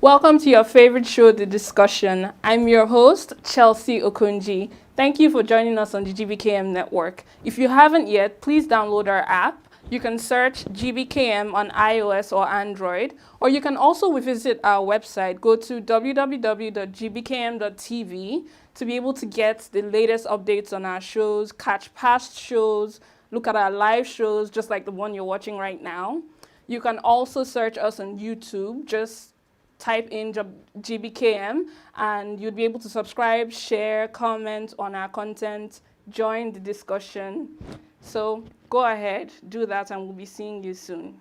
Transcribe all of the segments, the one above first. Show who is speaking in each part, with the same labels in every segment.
Speaker 1: Welcome to your favorite show, The Discussion. I'm your host, Chelsea Okunji. Thank you for joining us on the GBKM network. If you haven't yet, please download our app. You can search GBKM on iOS or Android, or you can also visit our website. Go to www.gbkm.tv to be able to get the latest updates on our shows, catch past shows, look at our live shows, just like the one you're watching right now. You can also search us on YouTube. Just type in GBKM and you'll be able to subscribe, share, comment on our content, join the discussion. So go ahead, do that, and we'll be seeing you soon.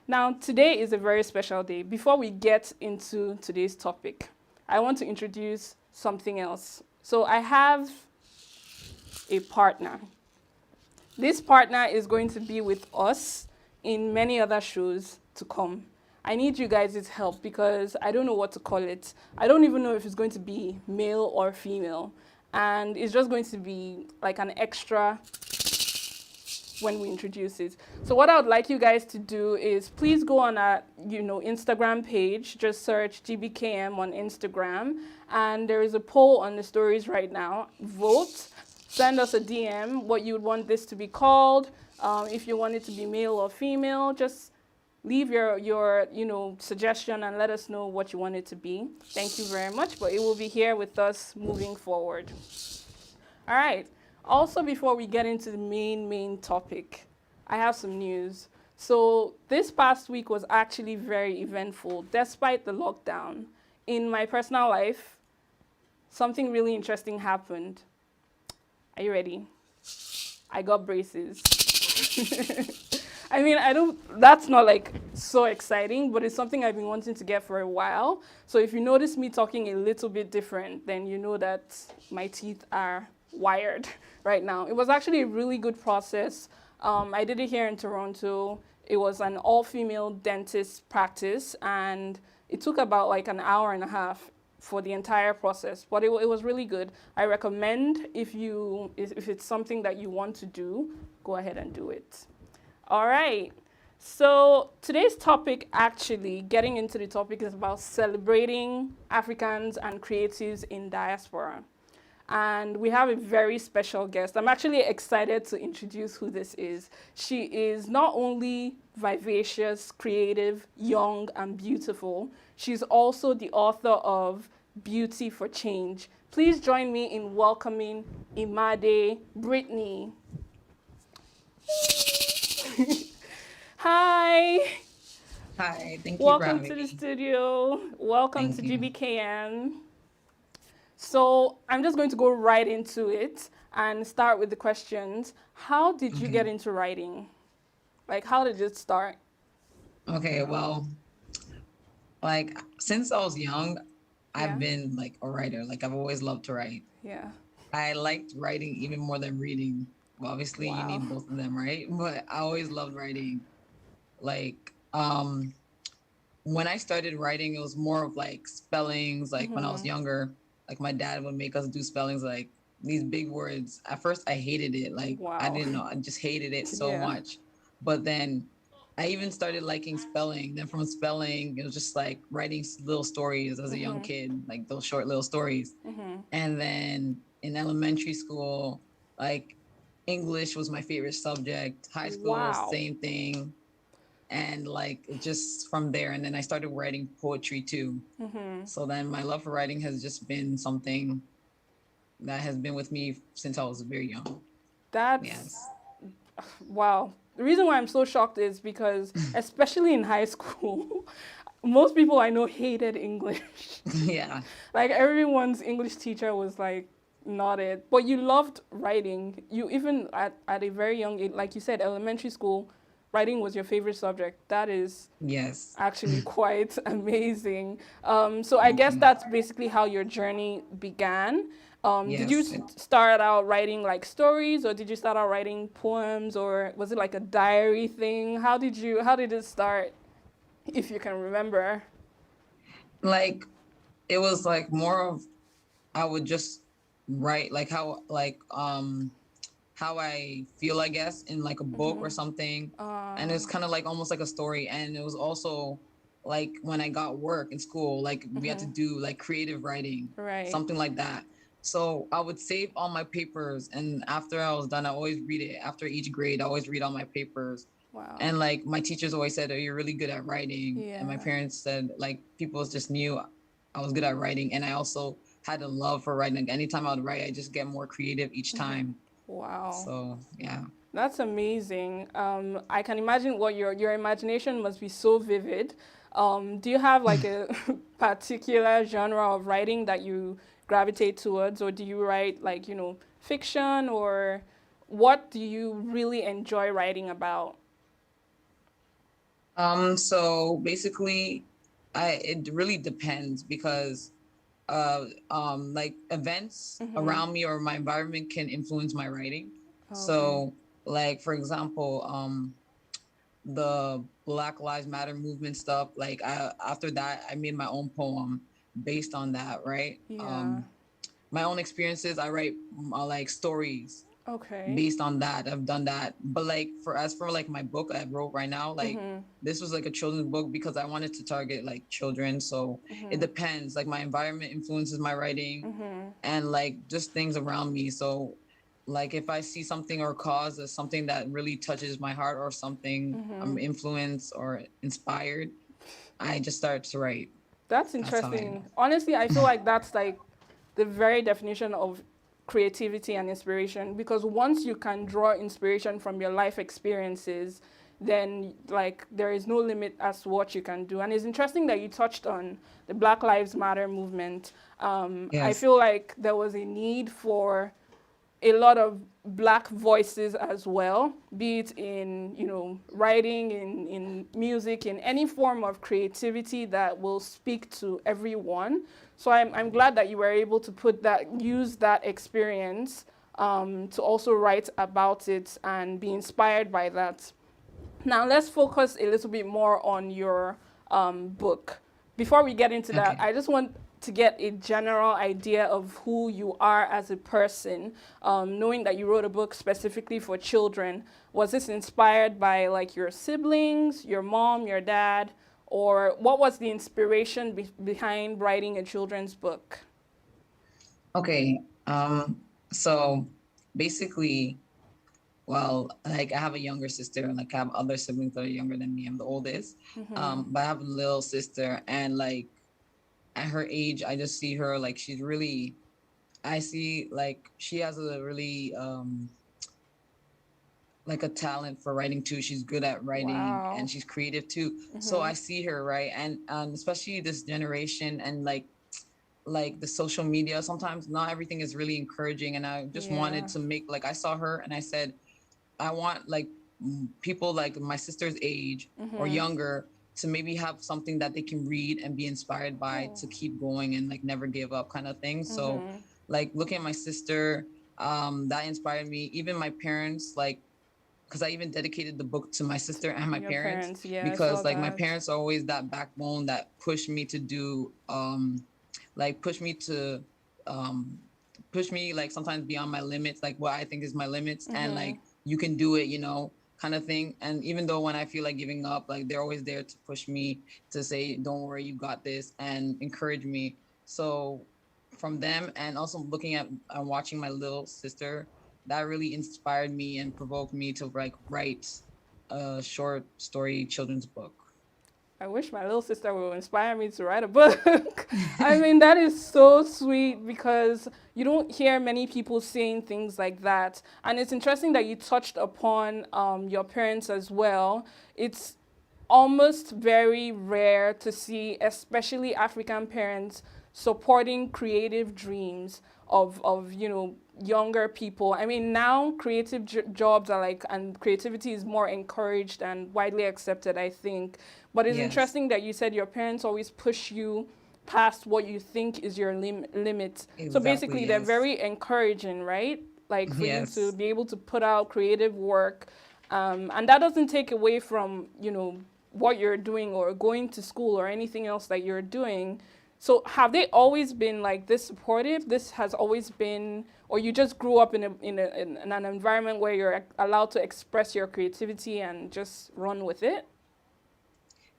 Speaker 1: Now, today is a very special day. Before we get into today's topic, I want to introduce something else. So I have a partner. This partner is going to be with us in many other shows to come. I need you guys' help because I don't know what to call it. I don't even know if it's going to be male or female. And it's just going to be like an extra when we introduce it. So what I would like you guys to do is please go on our Instagram page. Just search GBKM on Instagram. And there is a poll on the stories right now. Vote. Send us a DM what you would want this to be called. If you want it to be male or female, just leave your suggestion and let us know what you want it to be. Thank you very much, but it will be here with us moving forward. All right. Also, before we get into the main topic, I have some news. So this past week was actually very eventful, despite the lockdown. In my personal life, something really interesting happened. Are you ready? I got braces. I mean, that's not like so exciting, but it's something I've been wanting to get for a while. So if you notice me talking a little bit different, then you know that my teeth are wired right now. It was actually a really good process. I did it here in Toronto. It was an all-female dentist practice, and it took about like an hour and a half for the entire process, but it was really good. I recommend if it's something that you want to do, go ahead and do it. All right, so today's topic, actually, getting into the topic, is about celebrating Africans and creatives in diaspora. And we have a very special guest. I'm actually excited to introduce who this is. She is not only vivacious, creative, young, and beautiful, she's also the author of Beauty for Change. Please join me in welcoming Imade Britney. Hi.
Speaker 2: Hi, thank you for
Speaker 1: Welcome
Speaker 2: having
Speaker 1: to the
Speaker 2: me.
Speaker 1: studio. Welcome to
Speaker 2: Thank you.
Speaker 1: GBKM. So I'm just going to go right into it and start with the questions. How did you
Speaker 2: Okay.
Speaker 1: get into writing? Like, how did it start?
Speaker 2: Okay, well, since I was young, I've
Speaker 1: Yeah,
Speaker 2: been like a writer. Like I've always loved to write.
Speaker 1: yeah.
Speaker 2: I liked writing even more than reading. Well, obviously you
Speaker 1: Wow.
Speaker 2: need both of them, right? But I always loved writing. Like when I started writing, it was more of like spellings. Like when I was younger, like my dad would make us do spellings like these big words. At first I hated it. Like I
Speaker 1: Wow.
Speaker 2: didn't know. I just hated it so
Speaker 1: Yeah.
Speaker 2: much. But then I even started liking spelling. Then from spelling, it was just like writing little stories as a young kid, like those short little stories. And then in elementary school, like English was my favorite subject. High school,
Speaker 1: Wow.
Speaker 2: same thing. And like just from there, and then I started writing poetry too. So then my love for writing has just been something that has been with me since I was very young.
Speaker 1: That's
Speaker 2: Yes.
Speaker 1: wow. The reason why I'm so shocked is because, especially in high school, most people I know hated English.
Speaker 2: Yeah.
Speaker 1: Like everyone's English teacher was like, not it. But you loved writing. You even at a very young age, like you said, elementary school, writing was your favorite subject. That is
Speaker 2: Yes.
Speaker 1: actually quite amazing. So I
Speaker 2: Thank
Speaker 1: guess
Speaker 2: you.
Speaker 1: that's basically how your journey began. Did you
Speaker 2: Yes.
Speaker 1: start out writing like stories, or did you start out writing poems, or was it like a diary thing? How did it start, if you can remember?
Speaker 2: Like it was like more of I would just write like how I feel, I guess, in like a book or something. And it's kind of like almost like a story. And it was also like when I got work in school, like we had to do like creative writing,
Speaker 1: Right.
Speaker 2: something like that. So I would save all my papers, and after I was done, I always read it. After each grade, I always read all my papers.
Speaker 1: Wow.
Speaker 2: And like my teachers always said, "Oh, you're really good at writing." And my
Speaker 1: Yeah.
Speaker 2: parents said, like people just knew I was good at writing, and I also had a love for writing. Like, anytime I would write, I just get more creative each time.
Speaker 1: Wow.
Speaker 2: So yeah.
Speaker 1: That's amazing. I can imagine what your imagination must be so vivid. Do you have like a particular genre of writing that you gravitate towards, or do you write like, fiction, or what do you really enjoy writing about?
Speaker 2: So basically, I it really depends because like events
Speaker 1: Mm-hmm.
Speaker 2: around me or my environment can influence my writing.
Speaker 1: Okay.
Speaker 2: So like for example, the Black Lives Matter movement stuff, like after that I made my own poem based on that, right?
Speaker 1: Yeah.
Speaker 2: My own experiences, I write like stories
Speaker 1: Okay.
Speaker 2: based on that. I've done that. But like for as for like my book I wrote right now, like
Speaker 1: Mm-hmm.
Speaker 2: this was like a children's book because I wanted to target like children. So it
Speaker 1: Mm-hmm.
Speaker 2: depends. Like my environment influences my writing
Speaker 1: Mm-hmm.
Speaker 2: and like just things around me. So like if I see something or cause as something that really touches my heart or something I'm
Speaker 1: Mm-hmm.
Speaker 2: influenced or inspired, I just start to write.
Speaker 1: That's
Speaker 2: That's how I
Speaker 1: interesting. Honestly, I feel like that's like the very definition of creativity and inspiration, because once you can draw inspiration from your life experiences, then like there is no limit as to what you can do. And it's interesting that you touched on the Black Lives Matter movement. I
Speaker 2: yes.
Speaker 1: feel like there was a need for a lot of black voices as well, be it in writing, in music, in any form of creativity that will speak to everyone. So I'm glad that you were able to use that experience to also write about it and be inspired by that. Now let's focus a little bit more on your book. Before we get into that,
Speaker 2: Okay.
Speaker 1: I just want to get a general idea of who you are as a person. Knowing that you wrote a book specifically for children, was this inspired by like your siblings, your mom, your dad, or what was the inspiration behind writing a children's book?
Speaker 2: Okay. So basically, well, like I have a younger sister and like I have other siblings that are younger than me. I'm the oldest.
Speaker 1: Mm-hmm.
Speaker 2: But I have a little sister, and like at her age, I just see her like she's really I see like she has a really like a talent for writing too. She's good at writing
Speaker 1: Wow.
Speaker 2: and she's creative too. So
Speaker 1: Mm-hmm.
Speaker 2: I see her, right? And especially this generation and like the social media, sometimes not everything is really encouraging, and I just wanted
Speaker 1: Yeah.
Speaker 2: to make like I saw her and I said I want like people like my sister's age or
Speaker 1: Mm-hmm.
Speaker 2: younger to maybe have something that they can read and be inspired by
Speaker 1: Oh.
Speaker 2: to keep going and like never give up kind of thing. So
Speaker 1: Mm-hmm.
Speaker 2: like looking at my sister, that inspired me. Even my parents, like because I even dedicated the book to my sister and my
Speaker 1: Your
Speaker 2: parents
Speaker 1: parents, yeah, I saw
Speaker 2: because like my
Speaker 1: that.
Speaker 2: parents are always that backbone that push me to do like um push me like sometimes beyond my limits, like what I think is my limits, and
Speaker 1: Mm-hmm.
Speaker 2: like you can do it, kind of thing. And even though when I feel like giving up, like they're always there to push me to say, don't worry, you got this, and encourage me. So from them, and also looking at and watching my little sister, that really inspired me and provoked me to like write a short story children's book.
Speaker 1: I wish my little sister would inspire me to write a book. I mean, that is so sweet because you don't hear many people saying things like that. And it's interesting that you touched upon your parents as well. It's almost very rare to see, especially African parents, supporting creative dreams of younger people. I mean, now creative jobs are like, and creativity is more encouraged and widely accepted, I think. But it's
Speaker 2: Yes,
Speaker 1: interesting that you said your parents always push you past what you think is your limit. So
Speaker 2: exactly.
Speaker 1: basically, they're
Speaker 2: Yes.
Speaker 1: very encouraging, right? Like for you to
Speaker 2: Yes.
Speaker 1: be able to put out creative work, and that doesn't take away from what you're doing or going to school or anything else that you're doing. So have they always been like this supportive? This has always been, or you just grew up in an environment where you're allowed to express your creativity and just run with it?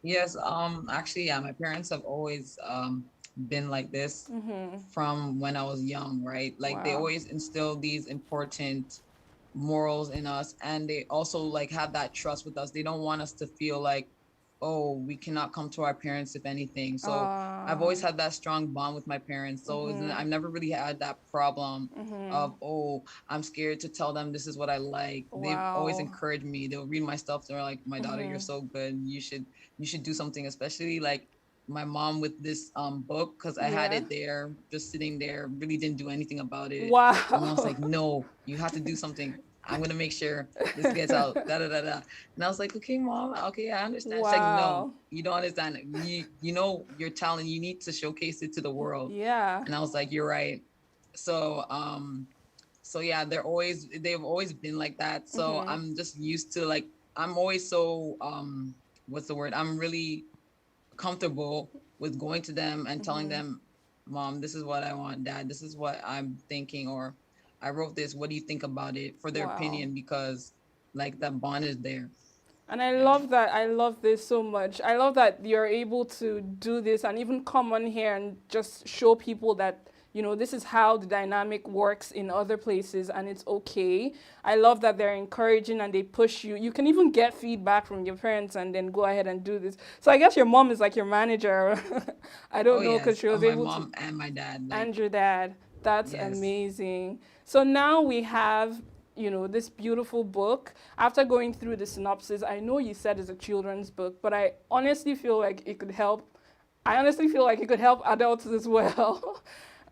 Speaker 2: Yes, actually, yeah, my parents have always been like this from when I was young, right? Like they
Speaker 1: Wow.
Speaker 2: always instill these important morals in us, and they also like have that trust with us. They don't want us to feel like, oh, we cannot come to our parents if anything. So I've
Speaker 1: Uh,
Speaker 2: always had that strong bond with my parents. So I've never really had that problem of, oh, I'm scared to tell them this is what I like. They've always
Speaker 1: wow.
Speaker 2: encouraged me. They'll read my stuff. They're like, my daughter, you're so good. You should do something, especially like my mom with this book, because I had
Speaker 1: Yeah.
Speaker 2: it there just sitting there, really didn't do anything about it. My mom's
Speaker 1: Wow.
Speaker 2: like, no, you have to do something. I'm gonna make sure this gets out. Da da da da. And I was like, okay, mom, okay, I understand. She's like, no,
Speaker 1: Wow.
Speaker 2: you don't understand. You know your talent. You need to showcase it to the world.
Speaker 1: Yeah.
Speaker 2: And I was like, you're right. So so yeah, they've always been like that. So I'm just used to like, I'm always so what's the word? I'm really comfortable with going to them and telling them, mom, this is what I want, dad, this is what I'm thinking, or I wrote this, what do you think about it, for their
Speaker 1: Wow.
Speaker 2: opinion, because like that bond is there.
Speaker 1: And I
Speaker 2: Yeah.
Speaker 1: love that. I love this so much. I love that you're able to do this and even come on here and just show people that, this is how the dynamic works in other places and it's okay. I love that they're encouraging and they push you. You can even get feedback from your parents and then go ahead and do this. So I guess your mom is like your manager. I
Speaker 2: Oh
Speaker 1: don't know because
Speaker 2: yes,
Speaker 1: she was
Speaker 2: my
Speaker 1: able to.
Speaker 2: mom and my dad, like,
Speaker 1: And your dad. That's
Speaker 2: yes.
Speaker 1: amazing. So now we have, this beautiful book. After going through the synopsis, I know you said it's a children's book, but I honestly feel like it could help. I honestly feel like it could help adults as well.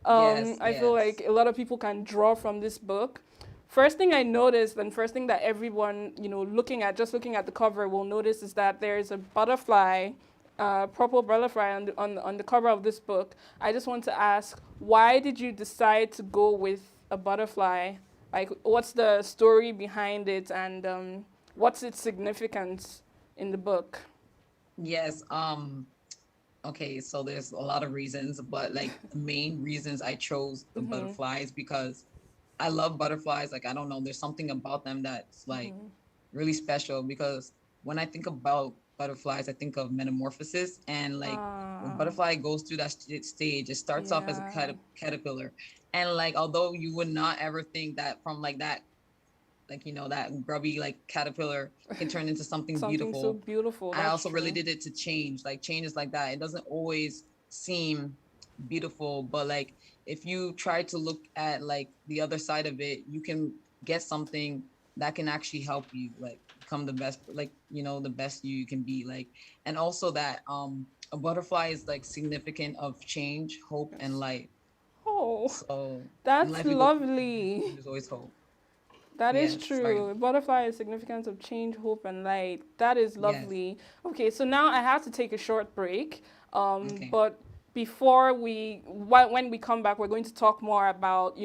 Speaker 2: Yes,
Speaker 1: I feel
Speaker 2: yes.
Speaker 1: like a lot of people can draw from this book. First thing I noticed, and first thing that everyone, looking at the cover will notice is that there is a butterfly, purple butterfly on the cover of this book. I just want to ask, why did you decide to go with a butterfly? Like, what's the story behind it, and what's its significance in the book?
Speaker 2: Yes, okay, so there's a lot of reasons, but like the main reasons I chose the butterflies, because I love butterflies. Like, I don't know, there's something about them that's like really special, because when I think about butterflies, I think of metamorphosis, and like when
Speaker 1: Ah,
Speaker 2: butterfly goes through that stage, it starts off as a
Speaker 1: yeah.
Speaker 2: caterpillar. And like, although you would not ever think that from like that, like, that grubby like caterpillar can turn into something
Speaker 1: Something so
Speaker 2: beautiful.
Speaker 1: beautiful.
Speaker 2: I
Speaker 1: That's
Speaker 2: also
Speaker 1: true.
Speaker 2: related it to change. Like, change is like that. It doesn't always seem beautiful, but like if you try to look at like the other side of it, you can get something that can actually help you like become the best, like, the best you can be. Like, and also that a butterfly is like significant of change, hope, and
Speaker 1: Yes.
Speaker 2: light.
Speaker 1: Oh,
Speaker 2: So in
Speaker 1: that's
Speaker 2: life we go through changes,
Speaker 1: lovely.
Speaker 2: but there's always hope.
Speaker 1: That is
Speaker 2: Yes, sorry.
Speaker 1: true. Butterfly is significance of change, hope, and light. That is
Speaker 2: Yes.
Speaker 1: lovely. Okay, so now I have to take a short break.
Speaker 2: Okay.
Speaker 1: But before when we come back, we're going to talk more about,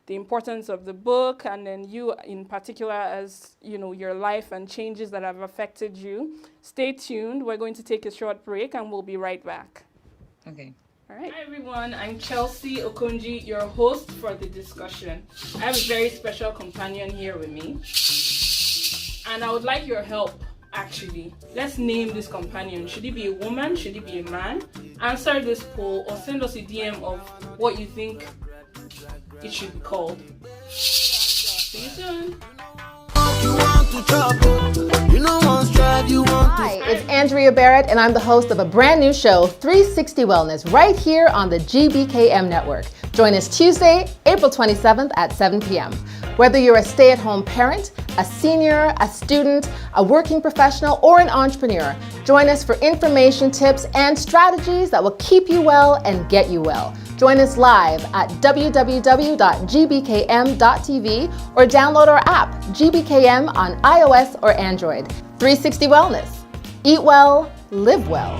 Speaker 1: the importance of the book, and then you in particular, as, your life and changes that have affected you. Stay tuned. We're going to take a short break and we'll be right back.
Speaker 2: Okay.
Speaker 1: All right. Hi everyone, I'm Chelsea Okonji, your host for the discussion. I have a very special companion here with me, and I would like your help actually. Let's name this companion. Should it be a woman? Should it be a man? Answer this poll or send us a DM of what you think it should be called. See you soon.
Speaker 3: Hi, it's Andrea Barrett, and I'm the host of a brand new show, 360 Wellness, right here on the GBKM network. Join us Tuesday, April 27th at 7 p.m. Whether you're a stay-at-home parent, a senior, a student, a working professional, or an entrepreneur, join us for information, tips, and strategies that will keep you well and get you well. Join us live at www.gbkm.tv or download our app, GBKM, on iOS or Android. 360 Wellness. Eat well, live well.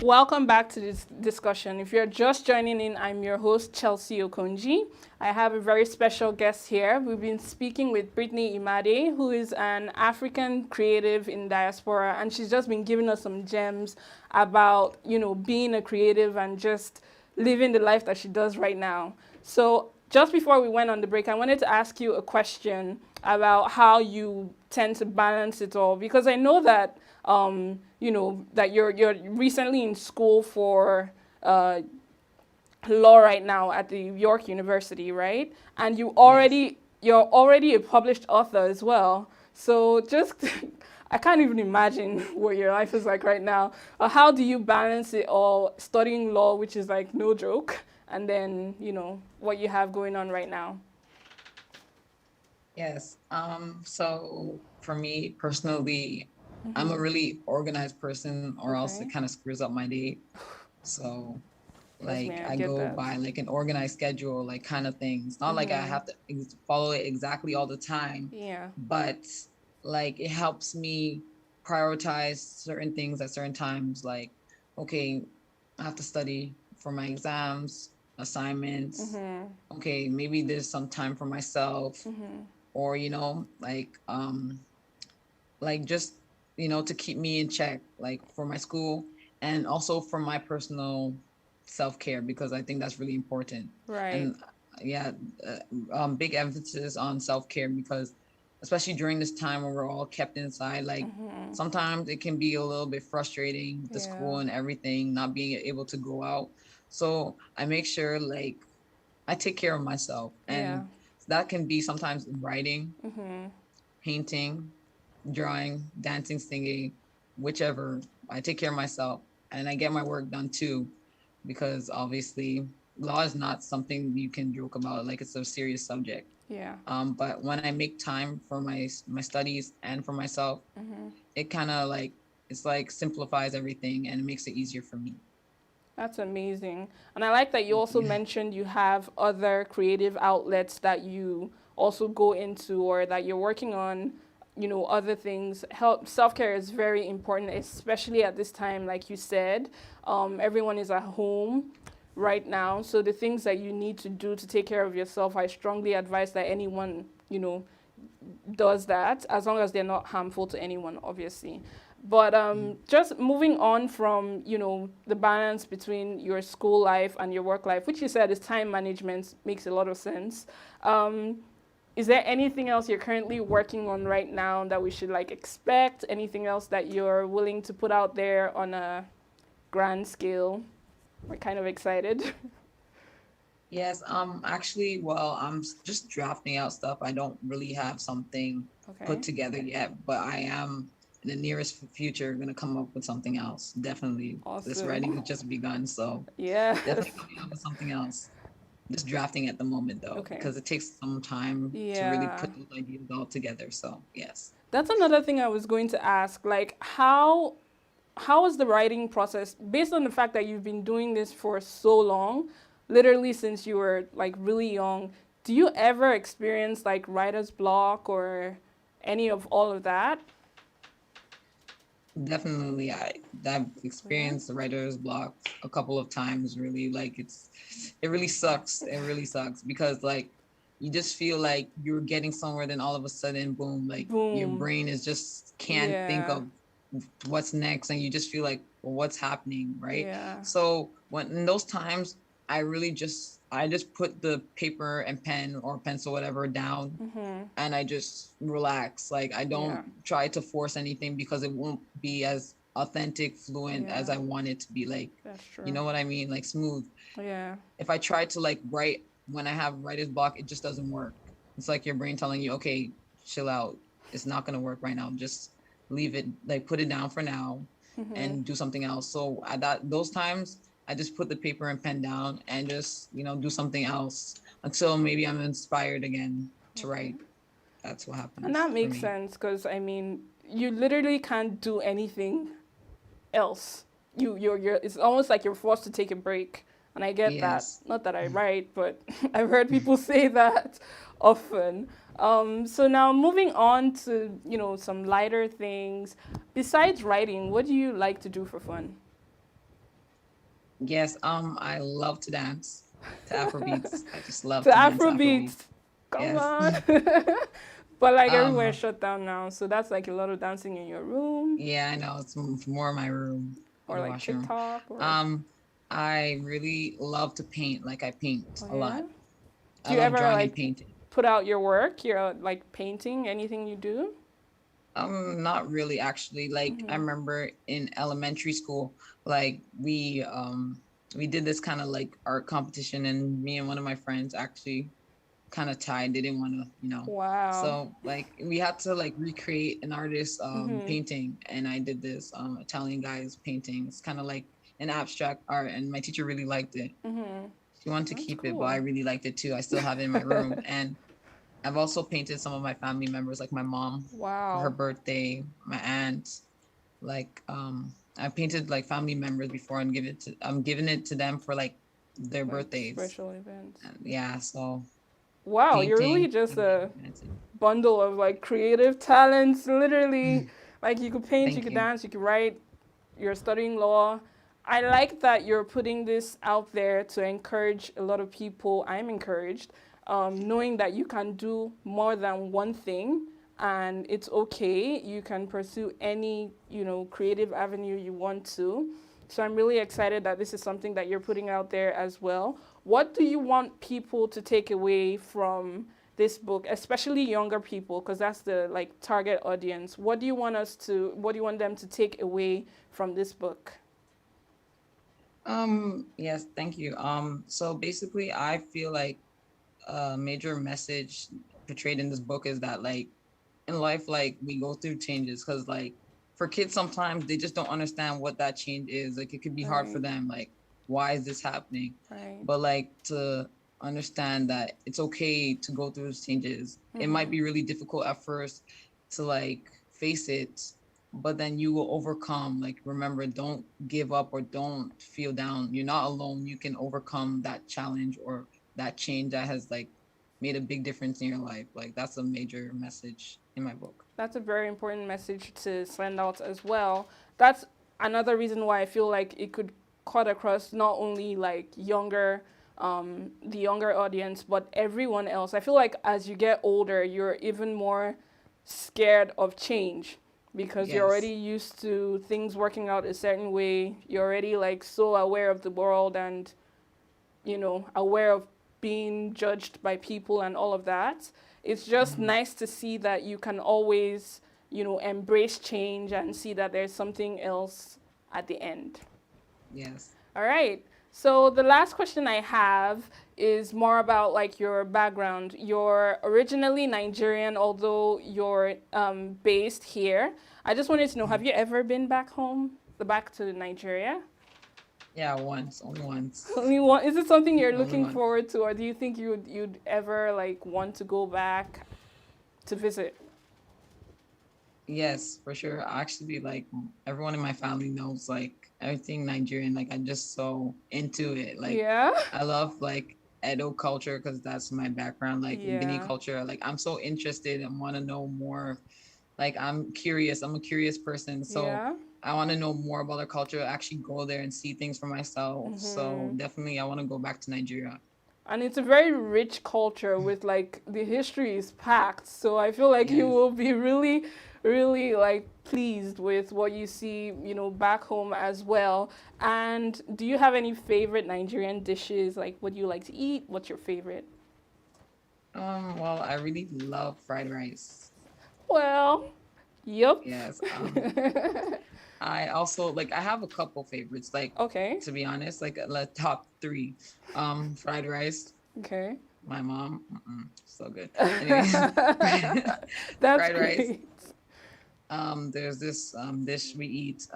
Speaker 1: Welcome back to this discussion. If you're just joining in, I'm your host, Chelsea Okonji. I have a very special guest here. We've been speaking with Britney Imade, who is an African creative in Diaspora, and she's just been giving us some gems about, being a creative and just living the life that she does right now. So just before we went on the break, I wanted to ask you a question about how you tend to balance it all, because I know that that you're recently in school for law right now at the York University, right? And you're already a published author as well. So just I can't even imagine what your life is like right now. How do you balance it all, studying law, which is like no joke, and then what you have going on right now?
Speaker 2: Yes. So for me personally, I'm a really organized person, or else it kind of screws up my day. So like I go by like an organized schedule, like kind of things. Not like I have to follow it exactly all the time.
Speaker 1: Yeah.
Speaker 2: But like it helps me prioritize certain things at certain times. Like, okay, I have to study for my exams, assignments. Okay, maybe there's some time for myself, or like just to keep me in check, like for my school and also for my personal self-care, because I think that's really important.
Speaker 1: Right.
Speaker 2: And big emphasis on self-care, because especially during this time when we're all kept inside, like sometimes it can be a little bit frustrating, the school and everything, not being able to go out. So I make sure like I take care of myself, and that can be sometimes writing, painting, drawing, dancing, singing, whichever. I take care of myself and I get my work done too, because obviously law is not something you can joke about. Like, it's a serious subject.
Speaker 1: Yeah.
Speaker 2: But when I make time for my studies and for myself, it kind of like, it's like simplifies everything and it makes it easier for me.
Speaker 1: That's amazing. And I like that you also mentioned you have other creative outlets that you also go into, or that you're working on, other things. Self-care is very important, especially at this time, like you said. Everyone is at home right now. So the things that you need to do to take care of yourself, I strongly advise that anyone, does that, as long as they're not harmful to anyone, obviously. But just moving on from, the balance between your school life and your work life, which you said is time management, makes a lot of sense. Is there anything else you're currently working on right now that we should expect? Anything else that you're willing to put out there on a grand scale? We're kind of excited.
Speaker 2: Yes, actually, well, I'm just drafting out stuff. I don't really have something put together yet, but I am in the nearest future going to come up with something else. Definitely.
Speaker 1: Awesome.
Speaker 2: This writing has just begun, so definitely coming up with something else. Just drafting at the moment though, because it takes some time to really put those ideas all together. So yes.
Speaker 1: That's another thing I was going to ask. Like, how is the writing process, based on the fact that you've been doing this for so long, literally since you were really young? Do you ever experience writer's block or any of all of that?
Speaker 2: Definitely, I've experienced the writer's block a couple of times. Really, it really sucks. It really sucks, because you just feel like you're getting somewhere, then all of a sudden, boom, your brain is just can't think of what's next, and you just feel like, well, what's happening, right?
Speaker 1: Yeah.
Speaker 2: So when in those times, I just put the paper and pen or pencil, whatever, down, and I just relax. I don't try to force anything, because it won't be as authentic, fluent as I want it to be.
Speaker 1: That's true.
Speaker 2: You know what I mean? Smooth.
Speaker 1: Yeah.
Speaker 2: If I try to write when I have writer's block, it just doesn't work. It's like your brain telling you, okay, chill out. It's not going to work right now. Just leave it, put it down for now and do something else. So those times, I just put the paper and pen down and just, do something else until maybe I'm inspired again to write. That's what happens.
Speaker 1: And that makes sense, because you literally can't do anything else. It's almost like you're forced to take a break. And I get that. Not that I write, but I've heard people say that often. So now moving on to, some lighter things. Besides writing, what do you like to do for fun?
Speaker 2: Yes, I love to dance to Afrobeats. I just love
Speaker 1: To
Speaker 2: to dance to Afrobeats.
Speaker 1: Afrobeats. Come
Speaker 2: Yes.
Speaker 1: on. But like everywhere is
Speaker 2: Um,
Speaker 1: shut down now, so that's like a lot of dancing in your room
Speaker 2: yeah, I know it's more in my room or
Speaker 1: or
Speaker 2: the
Speaker 1: like
Speaker 2: washroom.
Speaker 1: TikTok or
Speaker 2: Um, I really love to paint. Like I paint
Speaker 1: oh
Speaker 2: a
Speaker 1: yeah.
Speaker 2: lot.
Speaker 1: Do
Speaker 2: I
Speaker 1: you
Speaker 2: love
Speaker 1: ever
Speaker 2: drawing and
Speaker 1: like
Speaker 2: painting.
Speaker 1: put out your work, your like painting, anything you do?
Speaker 2: Not really actually. Like I
Speaker 1: Mm-hmm.
Speaker 2: remember in elementary school, like we did this kind of like art competition and me and one of my friends actually kind of tied. They didn't want to,
Speaker 1: Wow.
Speaker 2: So like we had to like recreate an artist's
Speaker 1: Mm-hmm.
Speaker 2: painting and I did this Italian guy's painting. It's kind of like an abstract art and my teacher really liked it.
Speaker 1: Mm-hmm.
Speaker 2: She wanted to
Speaker 1: That's
Speaker 2: keep it, but I
Speaker 1: cool.
Speaker 2: really liked it too. I still have it in my room and I've also painted some of my family members, like my mom for her
Speaker 1: Wow.
Speaker 2: birthday, my aunt. Like I painted like family members before and I'm giving it to them for like their
Speaker 1: Like
Speaker 2: birthdays.
Speaker 1: special events.
Speaker 2: And yeah, so
Speaker 1: Wow, you're really
Speaker 2: painting,
Speaker 1: just
Speaker 2: I'm very
Speaker 1: a
Speaker 2: committed.
Speaker 1: bundle of like creative talents, literally. Like you could paint, you
Speaker 2: Thank
Speaker 1: could
Speaker 2: you.
Speaker 1: dance, you could write, you're studying law. I like that you're putting this out there to encourage a lot of people. I'm encouraged, knowing that you can do more than one thing and it's okay. You can pursue any, creative avenue you want to. So I'm really excited that this is something that you're putting out there as well. What do you want people to take away from this book, especially younger people, because that's the like target audience? What do you want them to take away from this book?
Speaker 2: Yes, thank you. So basically I feel like a major message portrayed in this book is that like in life, like we go through changes because like for kids sometimes they just don't understand what that change is. Like it could be hard for
Speaker 1: Right,
Speaker 2: them. Like, why is this happening?
Speaker 1: right.
Speaker 2: But like to understand that it's okay to go through those changes. It might
Speaker 1: Mm-hmm.
Speaker 2: be really difficult at first to like face it, but then you will overcome. Like remember, don't give up or don't feel down. You're not alone. You can overcome that challenge or that change that has like made a big difference in your life. Like that's a major message in my book.
Speaker 1: That's a very important message to send out as well. That's another reason why I feel like it could cut across not only like the younger audience, but everyone else. I feel like as you get older, you're even more scared of change because you're
Speaker 2: Yes.
Speaker 1: already used to things working out a certain way. You're already like so aware of the world and aware of being judged by people and all of that. It's just
Speaker 2: Mhm.
Speaker 1: nice to see that you can always, embrace change and see that there's something else at the end.
Speaker 2: Yes.
Speaker 1: All right. So the last question I have is more about like your background. You're originally Nigerian, although you're based here. I just wanted to know,
Speaker 2: Mhm.
Speaker 1: have you ever been back home, back to Nigeria?
Speaker 2: Yeah, once, only once.
Speaker 1: Only one. Is it something you're
Speaker 2: Only
Speaker 1: looking
Speaker 2: once.
Speaker 1: forward to, or do you think you'd ever like want to go back to visit?
Speaker 2: Yes, for sure. Actually, like everyone in my family knows like everything Nigerian. Like I'm just so into it. Like
Speaker 1: Yeah.
Speaker 2: I love like Edo culture because that's my background. Like Bini
Speaker 1: Yeah.
Speaker 2: culture. Like I'm so interested and want to know more. Like I'm curious. I'm a curious person. So
Speaker 1: Yeah.
Speaker 2: I want to know more about their culture. Actually go there and see things for myself. So
Speaker 1: Hmm.
Speaker 2: definitely I want to go back to Nigeria.
Speaker 1: And it's a very rich culture with like the history is packed. So I feel like you
Speaker 2: Yes.
Speaker 1: will be really, really like pleased with what you see, back home as well. And do you have any favorite Nigerian dishes? Like, what do you like to eat? What's your favorite?
Speaker 2: Well, I really love fried rice.
Speaker 1: Well, yup.
Speaker 2: Yes. I also like I have a couple favorites, like
Speaker 1: Okay.
Speaker 2: to be honest, like the top three. Fried rice,
Speaker 1: Okay.
Speaker 2: my mom, so good. Anyways,
Speaker 1: That's
Speaker 2: fried rice.
Speaker 1: great.
Speaker 2: There's this dish we eat.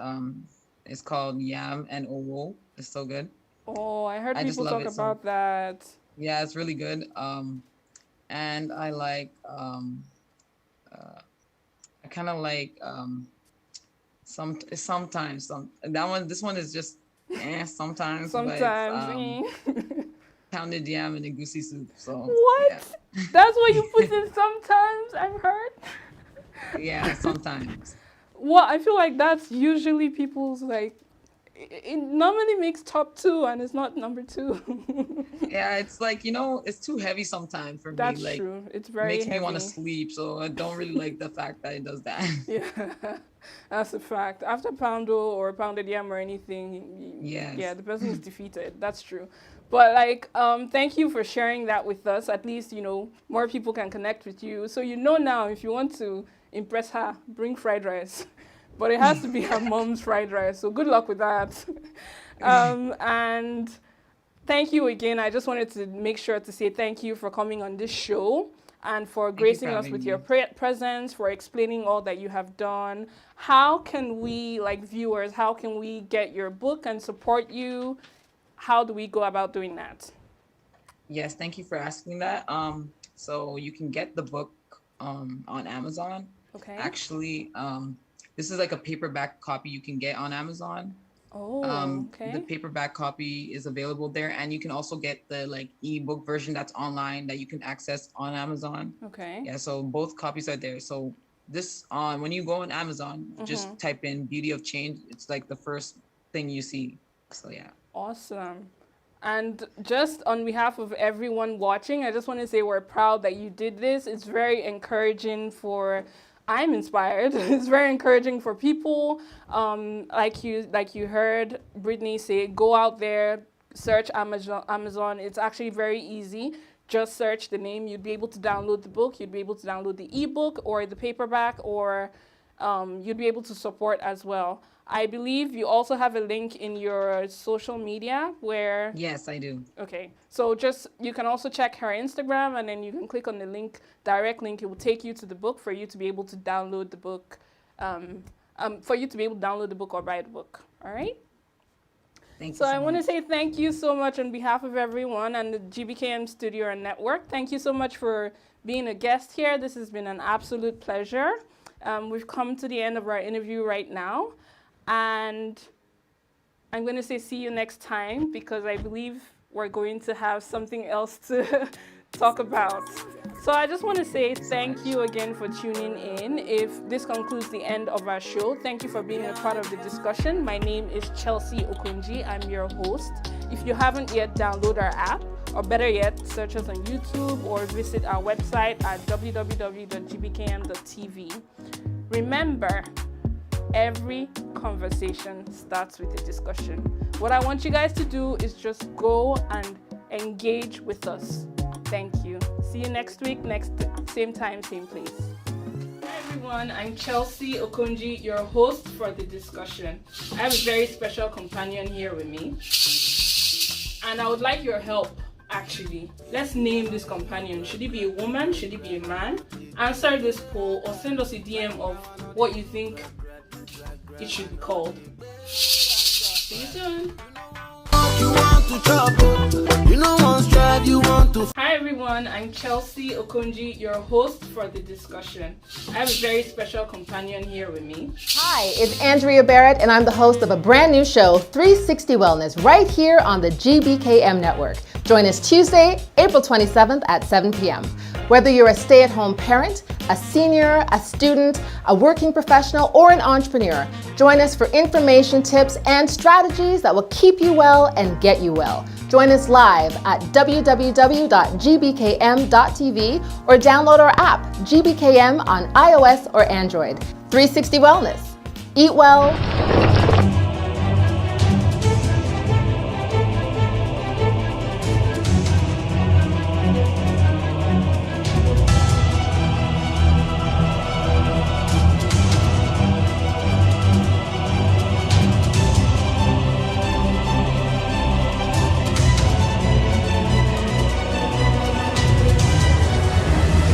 Speaker 2: It's called yam and owo. It's so good.
Speaker 1: Oh, I heard
Speaker 2: I just
Speaker 1: people
Speaker 2: love
Speaker 1: talk
Speaker 2: it so.
Speaker 1: about that.
Speaker 2: Yeah, it's really good. And I like uh, I kind of like sometimes that one this one is just sometimes, but it's
Speaker 1: Sometimes.
Speaker 2: pounded yam and a goosey soup. So yeah,
Speaker 1: What? That's what you put in sometimes, I've heard.
Speaker 2: yeah, sometimes.
Speaker 1: Well, I feel like that's usually people's like it normally makes top 2 and it's not number 2.
Speaker 2: Yeah, it's like, it's too heavy sometimes for me.
Speaker 1: That's
Speaker 2: Like,
Speaker 1: true. It's very
Speaker 2: makes
Speaker 1: heavy.
Speaker 2: me want to sleep. So I don't really like the fact that it does that.
Speaker 1: Yeah, that's a fact. After Poundo or Pounded Yam or anything,
Speaker 2: Yes.
Speaker 1: yeah, the person is defeated. That's true. But like, thank you for sharing that with us. At least, more people can connect with you. So now, if you want to impress her, bring fried rice. But it has to be her mom's fried rice. So good luck with that. And thank you again. I just wanted to make sure to say thank you for coming on this show and for gracing us with your presence, for explaining all that you have done. How can we, like viewers, how can we get your book and support you? How do we go about doing that?
Speaker 2: Yes, thank you for asking that. So you can get the book on Amazon.
Speaker 1: Okay.
Speaker 2: Actually, this is like a paperback copy you can get on Amazon.
Speaker 1: Oh, okay.
Speaker 2: The paperback copy is available there, and you can also get the ebook version that's online that you can access on Amazon.
Speaker 1: Okay.
Speaker 2: Yeah, so both copies are there. So this when you go on Amazon, just type in Beauty of Change. It's like the first thing you see. So yeah.
Speaker 1: Awesome. And just on behalf of everyone watching, I just want to say we're proud that you did this. It's very encouraging I'm inspired. It's very encouraging for people. Like you heard Britney say, go out there, search Amazon. It's actually very easy. Just search the name. You'd be able to download the book. You'd be able to download the ebook or the paperback, or you'd be able to support as well. I believe you also have a link in your social media where...
Speaker 2: Yes, I do.
Speaker 1: Okay. So you can also check her Instagram, and then you can click on the link, direct link. It will take you to the book for you to be able to download the book, or buy the book. All right?
Speaker 2: Thank you
Speaker 1: So I
Speaker 2: much.
Speaker 1: want to say thank you so much on behalf of everyone and the GBKM Studio and Network. Thank you so much for being a guest here. This has been an absolute pleasure. We've come to the end of our interview right now. And I'm going to say see you next time, because I believe we're going to have something else to talk about. So I just want to say thank you again for tuning in. If this concludes the end of our show, thank you for being a part of the discussion. My name is Chelsea Okunji. I'm your host. If you haven't yet, download our app, or better yet, search us on YouTube or visit our website at www.gbkm.tv. Remember, every conversation starts with a discussion. What I want you guys to do is just go and engage with us. Thank you. See you next week, same time, same place. Hi everyone, I'm Chelsea Okunji, your host for the discussion. I have a very special companion here with me, and I would like your help. Actually, let's name this companion. Should it be a woman? Should it be a man? Answer this poll or send us a DM of what you think it should be called. See you soon. Hi everyone, I'm Chelsea Okunji, your host for the discussion. I have a very special companion here with me.
Speaker 3: Hi, it's Andrea Barrett, and I'm the host of a brand new show, 360 Wellness, right here on the GBKM network. Join us Tuesday, April 27th at 7 p.m. Whether you're a stay-at-home parent, a senior, a student, a working professional, or an entrepreneur, join us for information, tips, and strategies that will keep you well and get you well. Join us live at www.gbkm.tv or download our app, GBKM, on iOS or Android. 360 Wellness. Eat well.